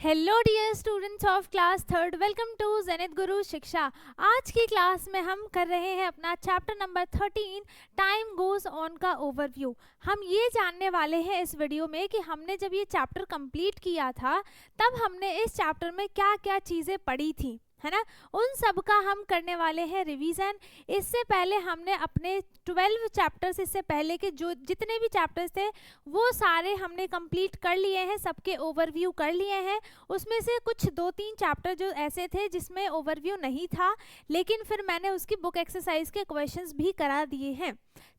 Hello dear students of class third, welcome to Zenith Guru Shiksha. आज की class में हम कर रहे हैं अपना chapter number 13 time goes on का ओवरव्यू। हम ये जानने वाले हैं इस वीडियो में कि हमने जब ये चैप्टर कंप्लीट किया था तब हमने इस चैप्टर में क्या क्या चीज़ें पढ़ी थी, है ना। उन सब का हम करने वाले हैं रिवीजन। इससे पहले हमने अपने 12 चैप्टर्स, इससे पहले के जो जितने भी चैप्टर्स थे वो सारे हमने कंप्लीट कर लिए हैं, सबके ओवरव्यू कर लिए हैं। उसमें से कुछ 2-3 चैप्टर जो ऐसे थे जिसमें ओवरव्यू नहीं था, लेकिन फिर मैंने उसकी बुक एक्सरसाइज के क्वेश्चंस भी करा दिए हैं,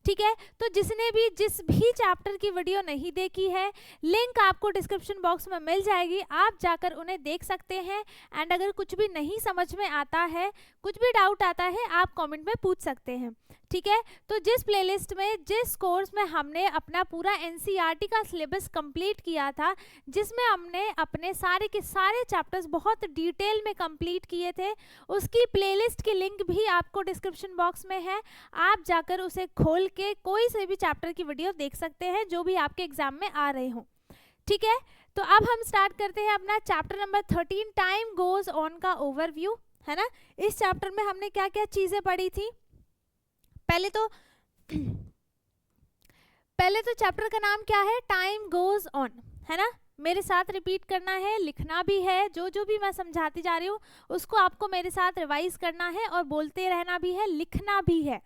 ठीक है। तो जिसने भी जिस भी चैप्टर की वीडियो नहीं देखी है, लिंक आपको डिस्क्रिप्शन बॉक्स में मिल जाएगी, आप जाकर उन्हें देख सकते हैं। एंड अगर कुछ भी नहीं समझ में आता है, कुछ भी डाउट आता है, आप कमेंट में पूछ सकते हैं, ठीक है। तो जिस प्लेलिस्ट में, जिस कोर्स में हमने अपना पूरा एनसीईआरटी का सिलेबस कंप्लीट किया था, जिसमें हमने अपने सारे के सारे चैप्टर्स बहुत डिटेल में कंप्लीट किए थे, उसकी प्लेलिस्ट की लिंक भी आपको डिस्क्रिप्शन बॉक्स में है। आप जाकर उसे खोल के कोई से भी चैप्टर की वीडियो देख सकते हैं जो भी आपके एग्जाम में आ रहे हों, ठीक है। तो अब हम स्टार्ट करते हैं अपना chapter number 13 time goes on का ओवरव्यू, है ना। इस चैप्टर में हमने क्या क्या चीजें पढ़ी थी। पहले तो चैप्टर का नाम क्या है, टाइम गोज ऑन, है ना। मेरे साथ रिपीट करना है, लिखना भी है, जो भी मैं समझाती जा रही हूँ उसको आपको मेरे साथ रिवाइज करना है और बोलते रहना भी है, लिखना भी है,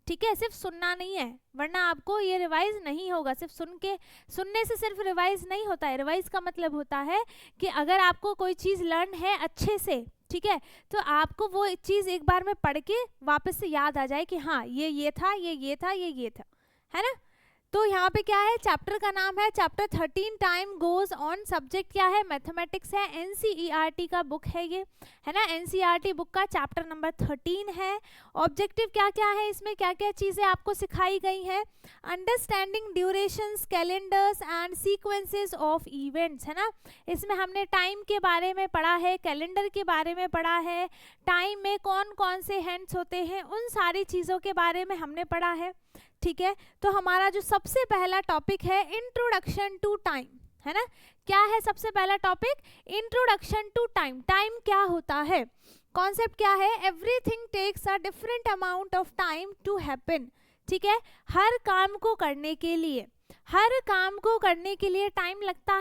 ठीक है। सिर्फ सुनना नहीं है, वरना आपको ये रिवाइज नहीं होगा। सिर्फ सुनने से सिर्फ रिवाइज नहीं होता है। रिवाइज का मतलब होता है कि अगर आपको कोई चीज़ लर्न है अच्छे से, ठीक है, तो आपको वो चीज़ एक बार में पढ़ के वापस से याद आ जाए कि हाँ ये था, ये था, ये था, है ना। तो यहाँ पे क्या है, चैप्टर का नाम है chapter 13 time goes on. Subject क्या है, मैथमेटिक्स है, एनसीईआरटी का बुक है ये, है ना। एनसीईआरटी बुक का चैप्टर नंबर 13 है। ऑब्जेक्टिव क्या क्या है, इसमें क्या क्या चीज़ें आपको सिखाई गई हैं। Understanding durations, calendars and sequences of events, है ना। इसमें हमने टाइम के बारे में पढ़ा है, कैलेंडर के बारे में पढ़ा है, टाइम में कौन कौन से हैंड्स होते हैं, उन सारी चीज़ों के बारे में हमने पढ़ा है, ठीक है। तो हमारा जो सबसे पहला टॉपिक है इंट्रोडक्शन टू टाइम, है ना। क्या है सबसे पहला topic, introduction to time. Time क्या होता है, कॉन्सेप्ट क्या है, everything takes a different amount of time to happen, ठीक है। हर काम को करने के लिए टाइम लगता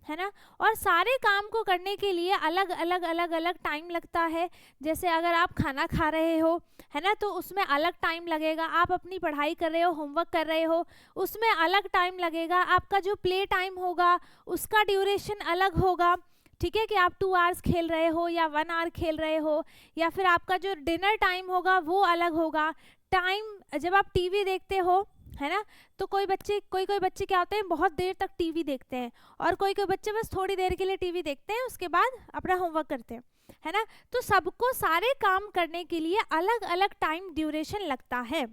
है ना। और सारे काम को करने के लिए अलग अलग टाइम लगता है। जैसे अगर आप खाना खा रहे हो, है ना, तो उसमें अलग टाइम लगेगा। आप अपनी पढ़ाई कर रहे हो, होमवर्क कर रहे हो, उसमें अलग टाइम लगेगा। आपका जो प्ले टाइम होगा उसका ड्यूरेशन अलग होगा, ठीक है, कि आप 2 आवर्स खेल रहे हो या 1 आवर खेल रहे हो, या फिर आपका जो डिनर टाइम होगा वो अलग होगा। टाइम जब आप टीवी देखते हो, है ना, तो कोई बच्चे क्या होते हैं, बहुत देर तक टीवी देखते हैं, और कोई बच्चे बस थोड़ी देर के लिए टीवी देखते हैं, उसके बाद अपना होमवर्क करते हैं, है ना। तो सबको सारे काम करने के लिए अलग अलग टाइम ड्यूरेशन लगता है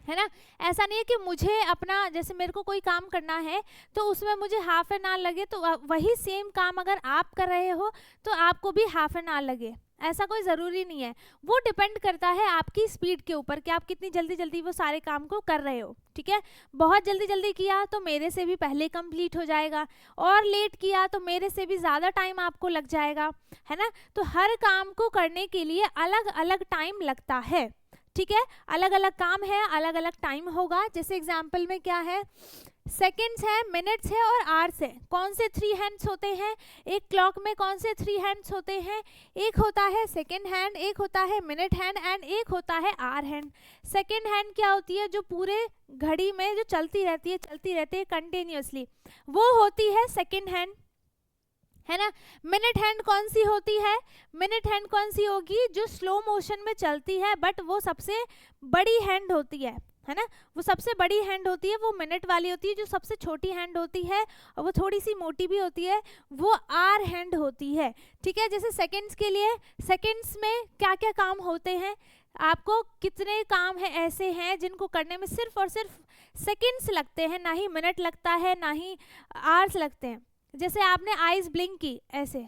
ना। ऐसा नहीं है कि मुझे अपना, जैसे मेरे को कोई काम करना है तो उसमें मुझे हाफ एन आवर लगे, तो वही सेम काम अगर आप कर रहे हो तो आपको भी हाफ एन आवर लगे, ऐसा कोई ज़रूरी नहीं है। वो डिपेंड करता है आपकी स्पीड के ऊपर कि आप कितनी जल्दी जल्दी वो सारे काम को कर रहे हो, ठीक है। बहुत जल्दी जल्दी किया तो मेरे से भी पहले कंप्लीट हो जाएगा, और लेट किया तो मेरे से भी ज़्यादा टाइम आपको लग जाएगा, है ना। तो हर काम को करने के लिए अलग अलग टाइम लगता है, ठीक है। अलग अलग काम है, अलग अलग टाइम होगा। जैसे एग्जाम्पल में क्या है, सेकेंड्स है, मिनट्स है और आवर्स है। कौन से 3 हैंड्स होते हैं एक क्लॉक में, कौन से 3 हैंड्स होते हैं, एक होता है सेकेंड हैंड, एक होता है मिनट हैंड एंड एक होता है आवर हैंड। सेकेंड हैंड क्या होती है, जो पूरे घड़ी में जो चलती रहती है कंटिन्यूसली, वो होती है सेकेंड हैंड, है ना। मिनट हैंड कौन सी होती है, मिनट हैंड कौन सी होगी, जो स्लो मोशन में चलती है, बट वो सबसे बड़ी हैंड होती है ना। वो सबसे बड़ी हैंड होती है, वो मिनट वाली होती है। जो सबसे छोटी हैंड होती है और वो थोड़ी सी मोटी भी होती है, वो आवर हैंड होती है, ठीक है। जैसे सेकंड्स के लिए, सेकंड्स में क्या क्या काम होते हैं, आपको कितने काम है ऐसे हैं जिनको करने में सिर्फ और सिर्फ सेकंड्स लगते हैं, ना ही मिनट लगता है, ना ही आवर्स लगते हैं। जैसे आपने आईज ब्लिंक की ऐसे,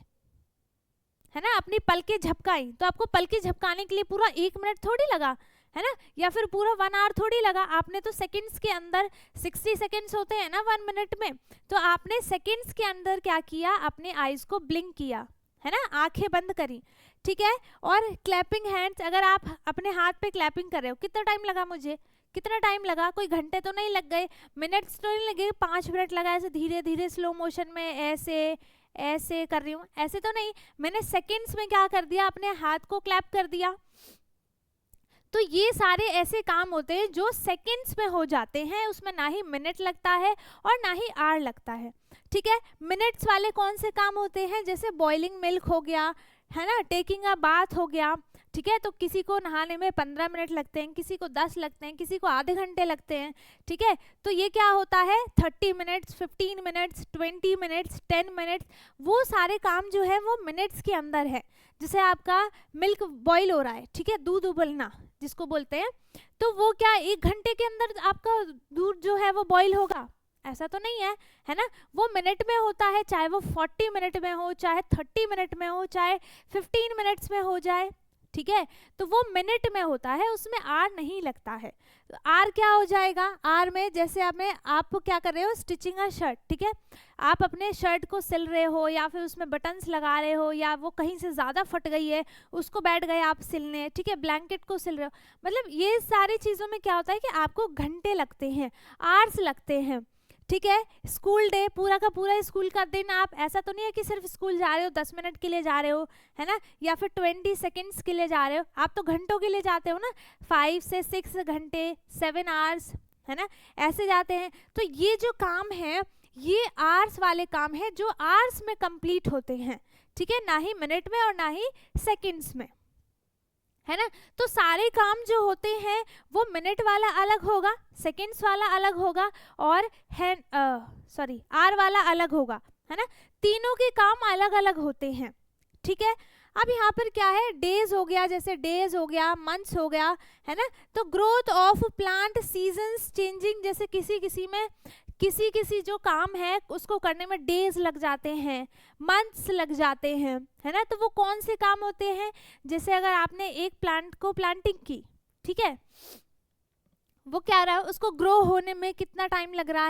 है ना, अपनी पलकें झपकाई, तो आपको पलकें झपकाने के लिए पूरा 1 मिनट थोड़ी लगा, है ना, या फिर पूरा 1 आवर थोड़ी लगा, आपने तो सेकंड्स के अंदर 60 सेकंड्स होते हैं ना 1 मिनट में, तो आपने सेकंड्स के अंदर क्या किया, अपने आईज को ब्लिंक किया, है ना, आंखें बंद करी, ठीक है। और क्लैपिंग हैंड्स, अगर आप अपने हाथ पे क्लैपिंग कर रहे हो, कितना टाइम लगा मुझे, कितना टाइम लगा, कोई घंटे तो नहीं लग गए, मिनट्स तो नहीं लगे, 5 मिनट लगा ऐसे धीरे धीरे स्लो मोशन में ऐसे ऐसे कर रही हूँ, ऐसे तो नहीं, मैंने सेकंड्स में क्या कर दिया, अपने हाथ को क्लैप कर दिया। तो ये सारे ऐसे काम होते हैं जो सेकंड्स में हो जाते हैं, उसमें ना ही मिनट लगता है और ना ही आवर लगता है, ठीक है। मिनट्स वाले कौन से काम होते हैं, जैसे बॉइलिंग मिल्क हो गया, है ना, टेकिंग अ बाथ हो गया, ठीक है। तो किसी को नहाने में 15 मिनट लगते हैं, किसी को 10 लगते हैं, किसी को आधे घंटे लगते हैं, ठीक है। तो ये क्या होता है, 30 मिनट्स, 15 मिनट्स, 20 मिनट्स, 10 मिनट्स, वो सारे काम जो है वो मिनट्स के अंदर है। जैसे आपका मिल्क बॉईल हो रहा है, ठीक है, दूध उबलना जिसको बोलते हैं, तो वो क्या 1 घंटे के अंदर आपका दूध जो है वो बॉईल होगा, ऐसा तो नहीं है, है ना, वो मिनट में होता है, चाहे वो 40 मिनट में हो, चाहे 30 मिनट में हो, चाहे 15 मिनट्स में हो जाए, ठीक है। तो वो मिनट में होता है, उसमें आर नहीं लगता है। तो आर क्या हो जाएगा, आर में जैसे आप क्या कर रहे हो, स्टिचिंग अ शर्ट, ठीक है, आप अपने शर्ट को सिल रहे हो या फिर उसमें बटन्स लगा रहे हो, या वो कहीं से ज़्यादा फट गई है उसको बैठ गए आप सिलने, ठीक है, ब्लैंकेट को सिल रहे हो, मतलब ये सारी चीज़ों में क्या होता है कि आपको घंटे लगते हैं, आवर्स लगते हैं, ठीक है। स्कूल डे, पूरा का पूरा स्कूल का दिन, आप ऐसा तो नहीं है कि सिर्फ स्कूल जा रहे हो 10 मिनट के लिए जा रहे हो, है ना, या फिर 20 सेकंड्स के लिए जा रहे हो, आप तो घंटों के लिए जाते हो ना, 5 से 6 घंटे, 7 आवर्स, है ना, ऐसे जाते हैं। तो ये जो काम है ये आवर्स वाले काम है जो आवर्स में कंप्लीट होते हैं, ठीक है, ना ही मिनट में और ना ही सेकंड्स में, है ना। तो सारे काम जो होते हैं वो मिनट वाला अलग होगा, सेकंड्स वाला अलग होगा और आर वाला अलग होगा, है ना, तीनों के काम अलग अलग होते हैं, ठीक है। अब यहाँ पर क्या है, डेज हो गया, जैसे डेज हो गया, मंथ्स हो गया, है ना। तो growth of plant, seasons changing, जैसे किसी किसी जो काम है उसको करने में डेज लग जाते हैं, मंथ्स लग जाते हैं, है ना। तो वो कौन से काम होते हैं, जैसे अगर आपने एक प्लांट को प्लांटिंग की, ठीक है, वो क्या रहा है, उसको ग्रो होने में कितना टाइम लग रहा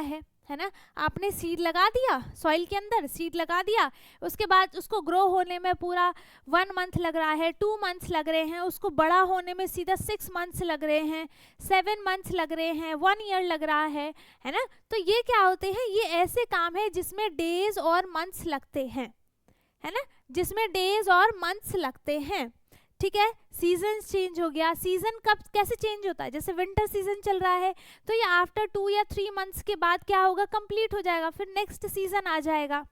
है ना, आपने सीड लगा दिया, सॉइल के अंदर सीड लगा दिया, उसके बाद उसको ग्रो होने में पूरा 1 मंथ लग रहा है, 2 मंथ्स लग रहे हैं, उसको बड़ा होने में सीधा 6 मंथ्स लग रहे हैं, 7 मंथ्स लग रहे हैं, 1 ईयर लग रहा है ना। तो ये क्या होते हैं, ये ऐसे काम है जिसमें डेज और मंथ्स लगते हैं, है ना, जिसमें डेज और मंथ्स लगते हैं, ठीक है। सीजन चेंज हो गया, सीजन कब कैसे चेंज होता है, जैसे विंटर सीजन चल रहा है तो ये आफ्टर 2 या 3 मंथ्स के बाद क्या होगा, कंप्लीट हो जाएगा, फिर नेक्स्ट सीजन आ जाएगा,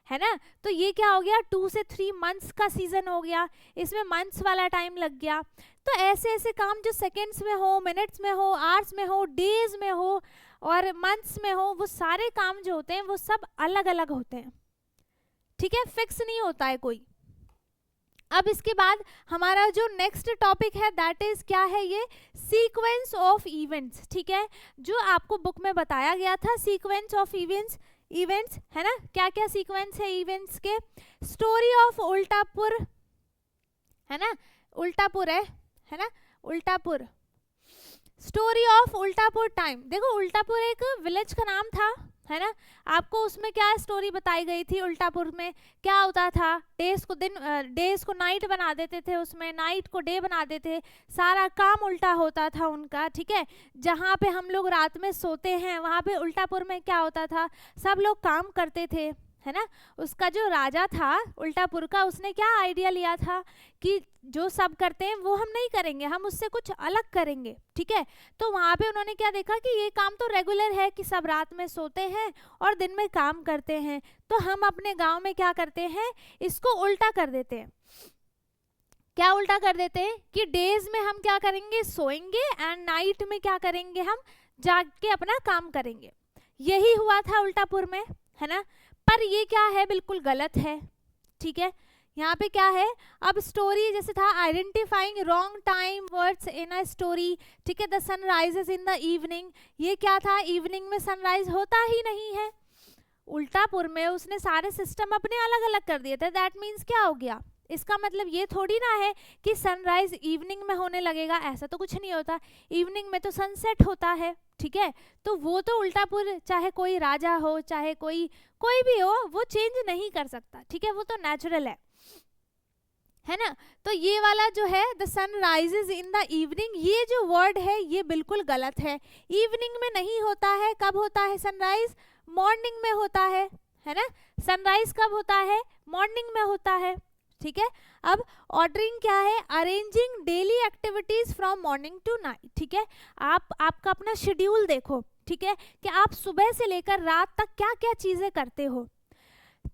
है ना। तो ये क्या हो गया, 2 से 3 मंथ्स का सीजन हो गया, इसमें मंथ्स वाला टाइम लग गया। तो ऐसे ऐसे काम जो सेकेंड्स में हो, मिनट्स में हो, आवर्स में हो, डेज में हो और मंथ्स में हो, वो सारे काम जो होते हैं वो सब अलग अलग होते हैं, ठीक है, फिक्स नहीं होता है कोई। अब इसके बाद हमारा जो नेक्स्ट टॉपिक है दैट इज क्या है, ये सीक्वेंस ऑफ इवेंट्स, ठीक है, जो आपको बुक में बताया गया था, सीक्वेंस ऑफ इवेंट्स, है ना। क्या क्या सीक्वेंस है इवेंट्स के, स्टोरी ऑफ उल्टापुर, है ना, उल्टापुर है ना, उल्टापुर, स्टोरी ऑफ उल्टापुर टाइम। देखो उल्टापुर एक विलेज का नाम था, है ना। आपको उसमें क्या स्टोरी बताई गई थी, उल्टापुर में क्या होता था, डेज को नाइट बना देते थे, उसमें नाइट को डे बना देते, सारा काम उल्टा होता था उनका, ठीक है। जहाँ पे हम लोग रात में सोते हैं वहाँ पे उल्टापुर में क्या होता था, सब लोग काम करते थे, है ना। उसका जो राजा था उल्टापुर का, उसने क्या आइडिया लिया था कि जो सब करते हैं वो हम नहीं करेंगे, हम उससे कुछ अलग करेंगे, ठीक है। तो वहाँ पे उन्होंने क्या देखा कि ये काम तो रेगुलर है कि सब रात में सोते हैं और दिन में काम करते हैं, तो हम अपने गांव में क्या करते हैं, इसको उल्टा कर देते हैं। क्या उल्टा कर देते हैं कि डेज में हम क्या करेंगे, सोएंगे, एंड नाइट में क्या करेंगे, हम जाग के अपना काम करेंगे। यही हुआ था उल्टापुर में, है ना। पर ये क्या है, बिल्कुल गलत है, ठीक है। यहाँ पे क्या है, अब स्टोरी जैसे था identifying wrong time words in a story, ठीक है, the sun rises in the evening, ये क्या था, इवनिंग में सनराइज होता ही नहीं है। उल्टापुर में उसने सारे सिस्टम अपने अलग अलग कर दिए थे, दैट मीन्स क्या हो गया, इसका मतलब ये थोड़ी ना है कि सनराइज इवनिंग में होने लगेगा, ऐसा तो कुछ नहीं होता। इवनिंग में तो सनसेट होता है, ठीक है। तो वो तो उल्टापुर, चाहे कोई राजा हो, चाहे कोई भी हो, वो चेंज नहीं कर सकता, ठीक है, वो तो नेचुरल है ना। तो ये वाला जो है the sun rises in the evening, ये जो वर्ड है ये बिल्कुल गलत है। इवनिंग में नहीं होता है। कब होता है सनराइज? मॉर्निंग में होता है ना। सनराइज कब होता है? मॉर्निंग में होता है, ठीक है। अब ऑर्डरिंग क्या है? Arranging daily activities from morning to night, ठीक है। आपका अपना शेड्यूल देखो, ठीक है, कि आप सुबह से लेकर रात तक क्या क्या चीजें करते हो,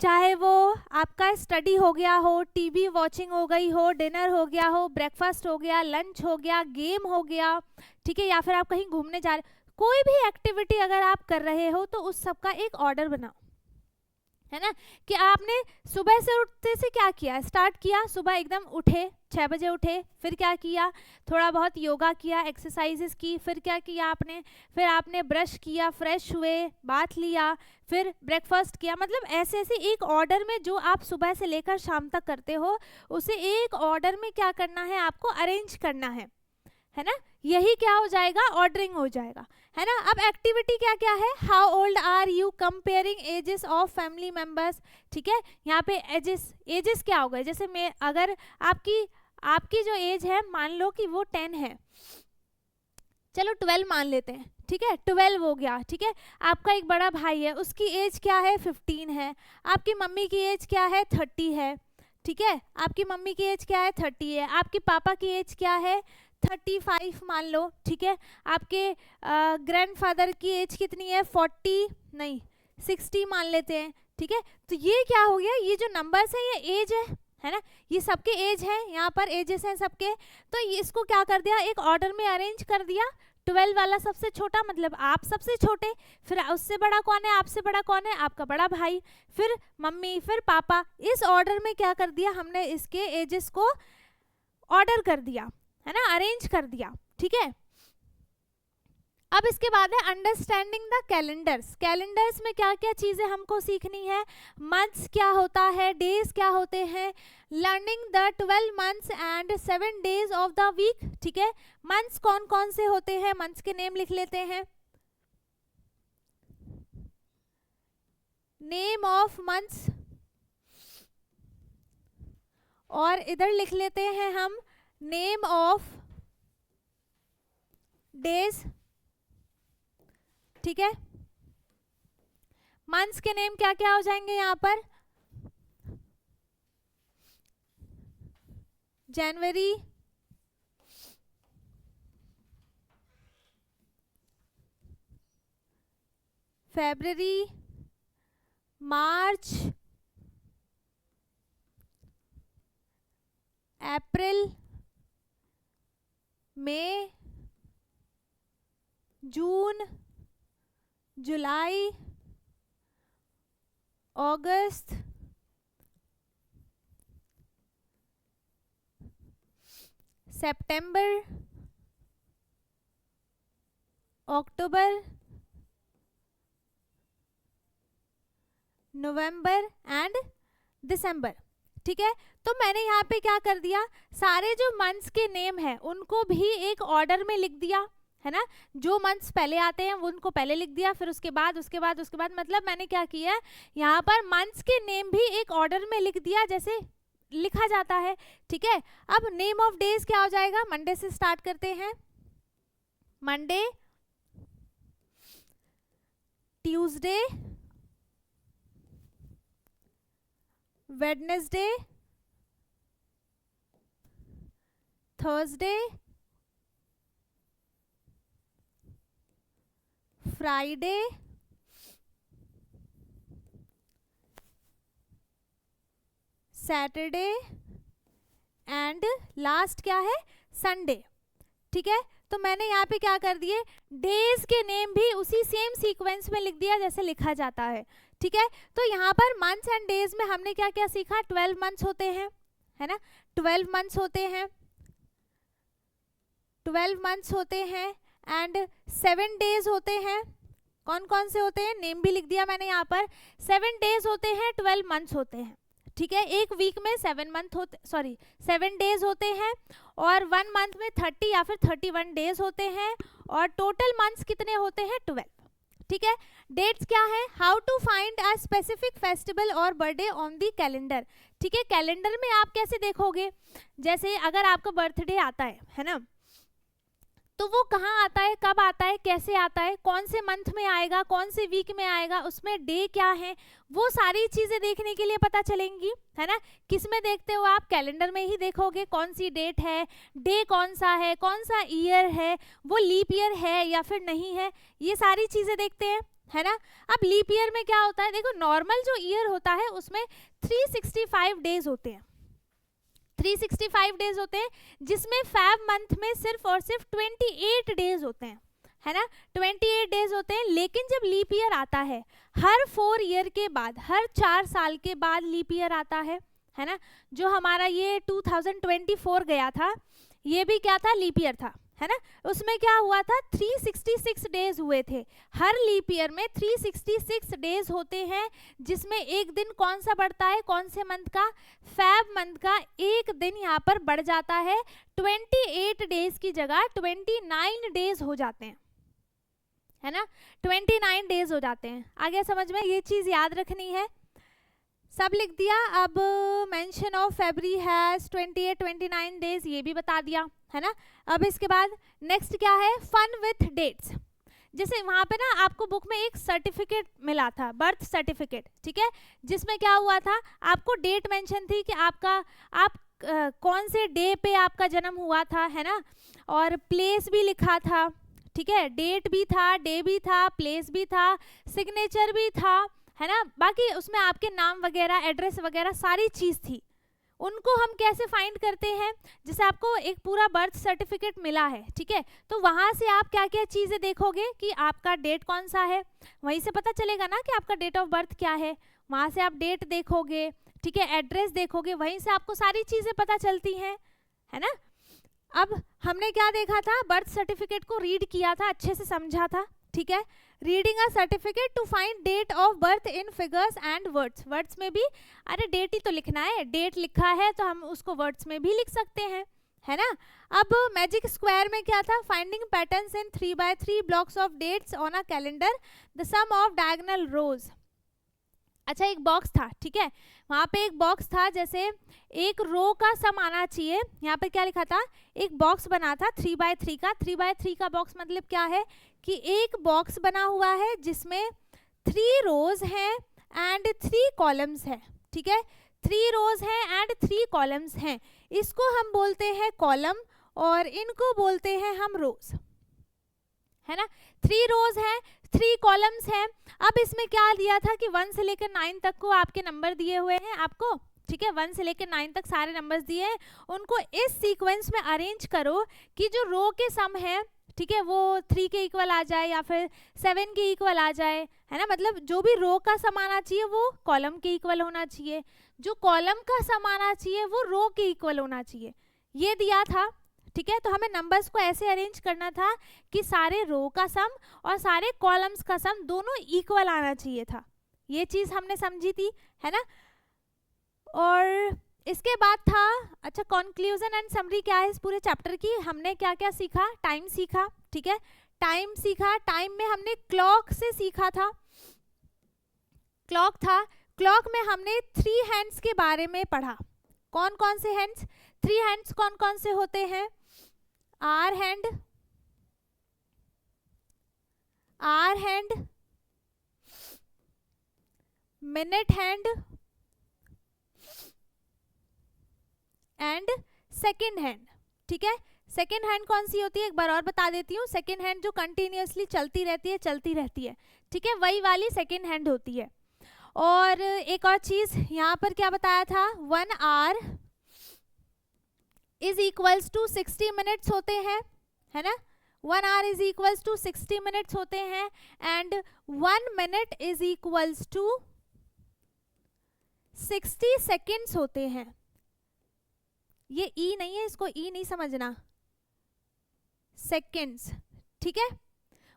चाहे वो आपका स्टडी हो गया हो, टीवी वॉचिंग हो गई हो, डिनर हो गया हो, ब्रेकफास्ट हो गया, लंच हो गया, गेम हो गया, ठीक है, या फिर आप कहीं घूमने जा रहे, कोई भी एक्टिविटी अगर आप कर रहे हो तो उस सब का एक ऑर्डर बनाओ, है ना। कि आपने सुबह से उठते से क्या किया, स्टार्ट किया, सुबह एकदम उठे, 6 बजे उठे, फिर क्या किया, थोड़ा बहुत योगा किया, एक्सरसाइजेस की, फिर क्या किया आपने, फिर आपने ब्रश किया, फ्रेश हुए, बाथ लिया, फिर ब्रेकफास्ट किया। मतलब ऐसे ऐसे एक ऑर्डर में जो आप सुबह से लेकर शाम तक करते हो, उसे एक ऑर्डर में क्या करना है, आपको अरेंज करना है ना। यही क्या हो जाएगा, ऑर्डरिंग हो जाएगा, है ना। अब एक्टिविटी क्या क्या है, how old are you, comparing ages of family members, ठीक है। यहाँ पे एजेस क्या हो गए, जैसे मैं अगर आपकी जो एज है, मान लो कि वो 10 है, चलो 12 मान लेते हैं, ठीक है, 12 हो गया, ठीक है। आपका एक बड़ा भाई है, उसकी एज क्या है, 15 है। आपकी मम्मी की एज क्या है, 30 है, ठीक है। आपकी मम्मी की एज क्या है, 30 है। आपके पापा की एज क्या है, 35 मान लो, ठीक है। आपके ग्रैंडफादर की एज कितनी है, 40 नहीं 60 मान लेते हैं, ठीक है। तो ये क्या हो गया, ये जो नंबर्स है ये एज है ना, ये सबके एज है, यहाँ पर एजेस हैं सबके। तो इसको क्या कर दिया, एक ऑर्डर में अरेंज कर दिया। 12 वाला सबसे छोटा, मतलब आप सबसे छोटे, फिर उससे बड़ा कौन है, आपसे बड़ा कौन है, आपका बड़ा भाई, फिर मम्मी, फिर पापा। इस ऑर्डर में क्या कर दिया हमने, इसके एजेस को ऑर्डर कर दिया, है ना, अरेंज कर दिया, ठीक है। अब इसके बाद है अंडरस्टैंडिंग द कैलेंडर्स। कैलेंडर्स में क्या क्या चीजें हमको सीखनी है, मंथ्स क्या होता है, डेज क्या होते हैं, learning the 12 months and 7 days of the week, ठीक है। मंथ्स कौन कौन से होते हैं, मंथ्स के नेम लिख लेते हैं, नेम ऑफ मंथ्स, और इधर लिख लेते हैं हम नेम ऑफ डेज, ठीक है। मंथ्स के नेम क्या क्या हो जाएंगे यहाँ पर, जनवरी, फरवरी, मार्च, अप्रैल, मई, जून, जुलाई, अगस्त, सितंबर, अक्टूबर, नवंबर एंड दिसंबर, ठीक है। तो मैंने यहाँ पे क्या कर दिया, सारे जो मंथ्स के नेम है उनको भी एक ऑर्डर में लिख दिया, है ना। जो मंथ्स पहले आते हैं वो उनको पहले लिख दिया, फिर उसके बाद मतलब मैंने क्या किया, यहाँ पर मंथ्स के नेम भी एक ऑर्डर में लिख दिया, जैसे लिखा जाता है, ठीक है। अब नेम ऑफ डेज क्या हो जाएगा, मंडे से स्टार्ट करते हैं, Monday, Tuesday, Wednesday, Thursday, Friday, Saturday and last क्या है, संडे, ठीक है। तो मैंने यहाँ पे क्या कर दिए, डेज के नेम भी उसी सेम सीक्वेंस में लिख दिया जैसे लिखा जाता है, ठीक है। तो यहाँ पर मंथ्स एंड डेज में हमने क्या क्या सीखा, 12 मंथ्स होते हैं, है ना, 12 मंथ्स होते हैं, 12 मंथ्स होते हैं एंड 7 डेज होते हैं। कौन कौन से होते हैं, नेम भी लिख दिया मैंने यहाँ पर, 7 डेज होते हैं, 12 मंथ्स होते हैं, ठीक है, एक वीक में 7 डेज होते हैं और 1 मंथ में 30 या फिर 31 डेज होते हैं और टोटल मंथ्स कितने होते हैं 12। ठीक है, डेट्स क्या है, how to find a specific festival और बर्थडे ऑन दी कैलेंडर। ठीक है, कैलेंडर में आप कैसे देखोगे, जैसे अगर आपका बर्थडे आता है ना, तो वो कहाँ आता है, कब आता है, कैसे आता है, कौन से मंथ में आएगा, कौन से वीक में आएगा, उसमें डे क्या है, वो सारी चीजें देखने के लिए पता चलेंगी, है ना। किस में देखते हो आप, कैलेंडर में ही देखोगे कौन सी डेट है, डे कौन सा है, कौन सा ईयर है, वो लीप ईयर है या फिर नहीं है, ये सारी चीजें देखते हैं, है ना। अब लीप ईयर में क्या होता है, देखो नॉर्मल जो ईयर होता है उसमें 365 डेज होते हैं, 365 डेज होते हैं, जिसमें फैब मंथ में सिर्फ और सिर्फ 28 डेज होते हैं, है ना, 28 डेज होते हैं। लेकिन जब लीप ईयर आता है, हर 4 ईयर के बाद, हर 4 साल के बाद लीप ईयर आता है ना। जो हमारा ये 2024 गया था, ये भी क्या था, लीप ईयर था, है ना। उसमें क्या हुआ था, 366 डेज हुए थे। हर लीप ईयर में 366 डेज होते हैं, जिसमें एक दिन कौन सा बढ़ता है, कौन से मंथ का, फैब मंथ का एक दिन यहाँ पर बढ़ जाता है, 28 डेज की जगह 29 डेज हो जाते हैं, है ना, 29 डेज हो जाते हैं। आगे समझ में, ये चीज याद रखनी है। सब लिख दिया। अब mention of February has 29 days, ये भी बता दिया, है ना। अब इसके बाद नेक्स्ट क्या है, फन विथ डेट्स। जैसे वहाँ पे ना आपको बुक में एक सर्टिफिकेट मिला था, बर्थ सर्टिफिकेट, ठीक है, जिसमें क्या हुआ था, आपको डेट मेंशन थी कि आप कौन से डे पे आपका जन्म हुआ था, है ना, और प्लेस भी लिखा था, ठीक है, डेट भी था, डे भी था, प्लेस भी था, सिग्नेचर भी था, है ना। बाकी उसमें आपके नाम वगैरह, एड्रेस वगैरह सारी चीज थी। उनको हम कैसे फाइंड करते हैं, जैसे आपको एक पूरा बर्थ सर्टिफिकेट मिला है, ठीक है, तो वहां से आप क्या क्या चीजें देखोगे कि आपका डेट कौन सा है, वहीं से पता चलेगा ना कि आपका डेट ऑफ बर्थ क्या है, वहां से आप डेट देखोगे, ठीक है, एड्रेस देखोगे, वहीं से आपको सारी चीजें पता चलती हैं, है ना। अब हमने क्या देखा था, बर्थ सर्टिफिकेट को रीड किया था, अच्छे से समझा था, ठीक है। Reading a certificate to find date of birth in figures and words. Words में भी, अरे डेट ही तो लिखना है, डेट लिखा है तो हम उसको वर्ड्स में भी लिख सकते हैं, है ना। अब मैजिक स्क्वायर में क्या था, finding patterns in 3x3 blocks of dates on a calendar, the sum of diagonal rows. अच्छा, एक बॉक्स था, ठीक है, वहाँ पे एक बॉक्स था, जैसे एक रो का सम आना चाहिए, यहाँ पे क्या लिखा था, एक बॉक्स बना था 3x3 का। 3x3 का बॉक्स मतलब क्या है कि एक बॉक्स बना हुआ है जिसमें 3 रोज हैं एंड 3 कॉलम्स हैं, ठीक है, 3 रोज हैं एंड 3 कॉलम्स हैं, इसको हम बोलते हैं कॉलम और इनको बोलते हैं हम रोज, है ना। 3 रोज हैं, 3 कॉलम्स हैं। अब इसमें क्या दिया था कि 1 से लेकर 9 तक को आपके नंबर दिए हुए हैं आपको, ठीक है, 1 से लेकर 9 तक सारे नंबर्स दिए हैं, उनको इस सीक्वेंस में अरेंज करो कि जो रो के सम है, ठीक है, वो 3 के इक्वल आ जाए या फिर 7 के इक्वल आ जाए, है ना। मतलब जो भी रो का सम आना चाहिए वो कॉलम के इक्वल होना चाहिए, जो कॉलम का सम आना चाहिए वो रो के इक्वल होना चाहिए, ये दिया था, ठीक है। तो हमें नंबर्स को ऐसे अरेंज करना था कि सारे रो का सम और सारे कॉलम्स का सम दोनों इक्वल आना चाहिए था, ये चीज हमने समझी थी, है ना। और इसके बाद था, अच्छा, कंक्लूजन एंड समरी क्या है इस पूरे चैप्टर की, हमने क्या क्या सीखा, टाइम सीखा, ठीक है, टाइम सीखा, टाइम में हमने क्लॉक से सीखा था, क्लॉक था, क्लॉक में हमने 3 हैंड्स के बारे में पढ़ा। कौन कौन से हैंड्स, 3 हैंड्स कौन कौन से होते हैं, hour hand, minute hand and second hand, ठीक है। सेकेंड हैंड कौन सी होती है, एक बार और बता देती हूँ, सेकेंड हैंड जो कंटिन्यूअसली चलती रहती है, ठीक है, वही वाली सेकेंड हैंड होती है। और एक और चीज यहाँ पर क्या बताया था, 1 hour is equals to 60 minutes होते हैं, है ना, 1 hour is equals to 60 minutes होते हैं and 1 minute is equals to 60 seconds होते हैं। ये ई नहीं है, इसको ई नहीं समझना, सेकेंड्स, ठीक है,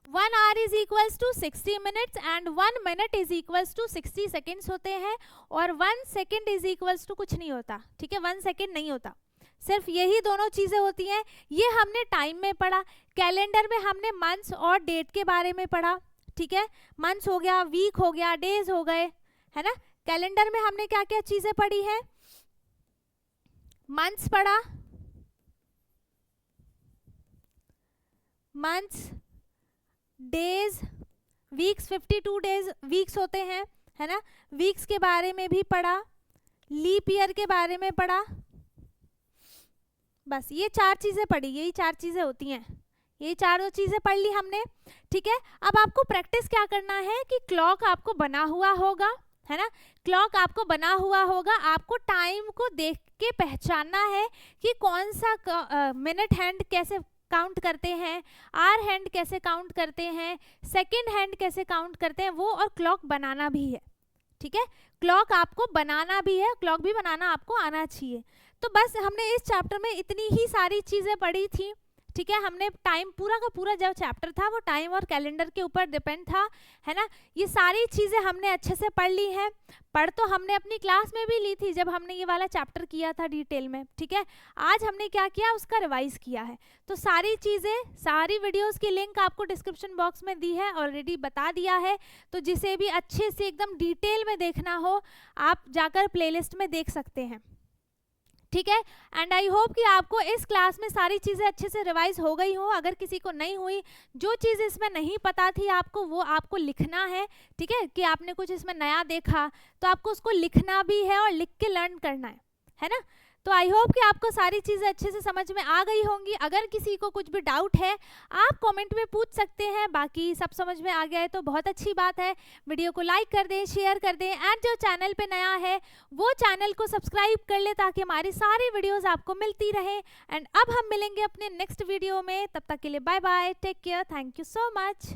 1 hour is equals to 60 minutes and 1 minute is equals to 60 seconds होते हैं, और 1 सेकेंड इज इक्वल्स टू कुछ नहीं होता, ठीक है, 1 सेकेंड नहीं होता, सिर्फ यही दोनों चीजें होती हैं। ये हमने टाइम में पढ़ा। कैलेंडर में हमने मंथ्स और डेट के बारे में पढ़ा, ठीक है, मंथ्स हो गया, वीक हो गया, डेज हो गए, है ना। कैलेंडर में हमने क्या क्या चीजें पढ़ी है, मंथ्स पढ़ा, months, days, weeks, 52 days weeks होते हैं, है ना, वीक्स के बारे में भी पढ़ा, लीप ईयर के बारे में पढ़ा, बस ये 4 चीजें पढ़ी, यही 4 चीजें होती हैं, ये 4 चीजें पढ़ ली हमने, ठीक है। अब आपको प्रैक्टिस क्या करना है कि क्लॉक आपको बना हुआ होगा, है ना, क्लॉक आपको बना हुआ होगा, आपको टाइम को देख के पहचानना है कि कौन सा मिनट हैंड कैसे काउंट करते हैं, आवर हैंड कैसे काउंट करते हैं, सेकंड हैंड कैसे काउंट करते हैं वो, और क्लॉक बनाना भी है, ठीक है, क्लॉक आपको बनाना भी है, क्लॉक भी बनाना आपको आना चाहिए। तो बस हमने इस चैप्टर में इतनी ही सारी चीज़ें पढ़ी थी, ठीक है। हमने टाइम पूरा का पूरा जो चैप्टर था वो टाइम और कैलेंडर के ऊपर डिपेंड था, है ना। ये सारी चीज़ें हमने अच्छे से पढ़ ली हैं। पढ़ तो हमने अपनी क्लास में भी ली थी जब हमने ये वाला चैप्टर किया था डिटेल में, ठीक है। आज हमने क्या किया, उसका रिवाइज किया है। तो सारी चीज़ें, सारी वीडियोस की लिंक आपको डिस्क्रिप्शन बॉक्स में दी है, ऑलरेडी बता दिया है। तो जिसे भी अच्छे से एकदम डिटेल में देखना हो आप जाकर प्लेलिस्ट में देख सकते हैं, ठीक है। एंड आई होप कि आपको इस क्लास में सारी चीज़ें अच्छे से रिवाइज हो गई हो। अगर किसी को नहीं हुई, जो चीज़ इसमें नहीं पता थी आपको, वो आपको लिखना है, ठीक है, कि आपने कुछ इसमें नया देखा तो आपको उसको लिखना भी है और लिख के लर्न करना है ना। तो आई होप कि आपको सारी चीज़ें अच्छे से समझ में आ गई होंगी। अगर किसी को कुछ भी डाउट है आप कमेंट में पूछ सकते हैं, बाकी सब समझ में आ गया है तो बहुत अच्छी बात है। वीडियो को लाइक कर दें, शेयर कर दें, एंड जो चैनल पे नया है वो चैनल को सब्सक्राइब कर ले ताकि हमारी सारी वीडियोस आपको मिलती रहे। एंड अब हम मिलेंगे अपने नेक्स्ट वीडियो में, तब तक के लिए bye bye, take care, thank you so much.